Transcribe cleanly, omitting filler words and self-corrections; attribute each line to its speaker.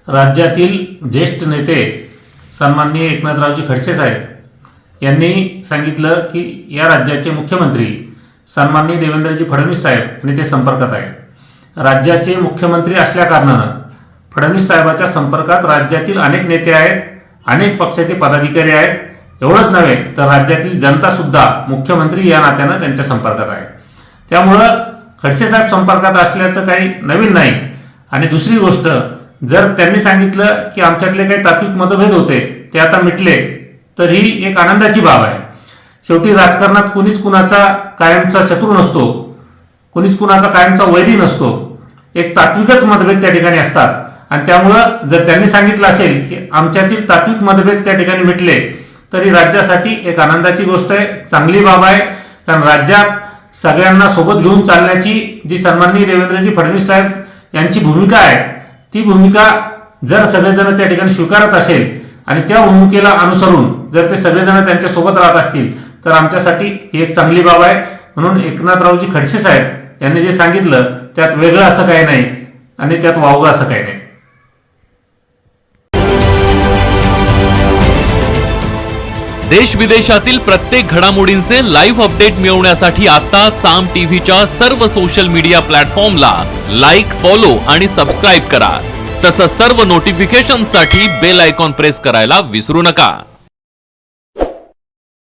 Speaker 1: राज्यातील ज्येष्ठ नेते सन्माननीय एकनाथरावजी खडसे साहेब यांनी सांगितलं की या राज्याचे मुख्यमंत्री सन्माननीय देवेंद्रजी फडणवीस साहेब आणि ते संपर्कात आहे। राज्याचे मुख्यमंत्री असल्या कारणानं फडणवीस साहेबाच्या संपर्कात राज्यातील अनेक नेते आहेत, अनेक पक्षाचे पदाधिकारी आहेत। एवढंच नव्हे तर राज्यातील जनता सुद्धा मुख्यमंत्री या नात्यानं त्यांच्या संपर्कात आहे। त्यामुळं खडसे साहेब संपर्कात असल्याचं काही नवीन नाही। आणि दुसरी गोष्ट, जर त्यांनी सांगितलं की आमच्यातले काही तात्विक मतभेद होते ते आता मिटले तर ही एक आनंदाची बाब आहे। शेवटी राजकारणात कुणीच कुणाचा कायमचा शत्रू नसतो, कुणीच कुणाचा कायमचा वैरी नसतो, एक तात्विकच मतभेद त्या ठिकाणी असतात। आणि त्यामुळं जर त्यांनी सांगितलं असेल की आमच्यातील तात्विक मतभेद त्या ठिकाणी मिटले तरी राज्यासाठी एक आनंदाची गोष्ट आहे, चांगली बाब आहे। कारण राज्यात सगळ्यांना सोबत घेऊन चालण्याची जी सन्माननीय देवेंद्रजी फडणवीस साहेब यांची भूमिका आहे ती भूमिका जर सगळेजण त्या ठिकाणी स्वीकारत असेल आणि त्या भूमिकेला अनुसरून जर ते सगळेजण त्यांच्या सोबत राहत असतील तर आमच्यासाठी ही एक चांगली बाब आहे। म्हणून एकनाथरावजी खडसे साहेब यांनी जे सांगितलं त्यात वेगळं असं काही नाही आणि त्यात वावगं असं काही नाही।
Speaker 2: देश विदेशातील प्रत्येक घडामोडींचे लाईव्ह अपडेट मिळवण्यासाठी आता साम टीव्हीच्या सर्व सोशल मीडिया प्लॅटफॉर्मला लाईक, फॉलो आणि सबस्क्राईब करा। तसंच सर्व नोटिफिकेशनसाठी बेल आयकॉन प्रेस करायला विसरू नका।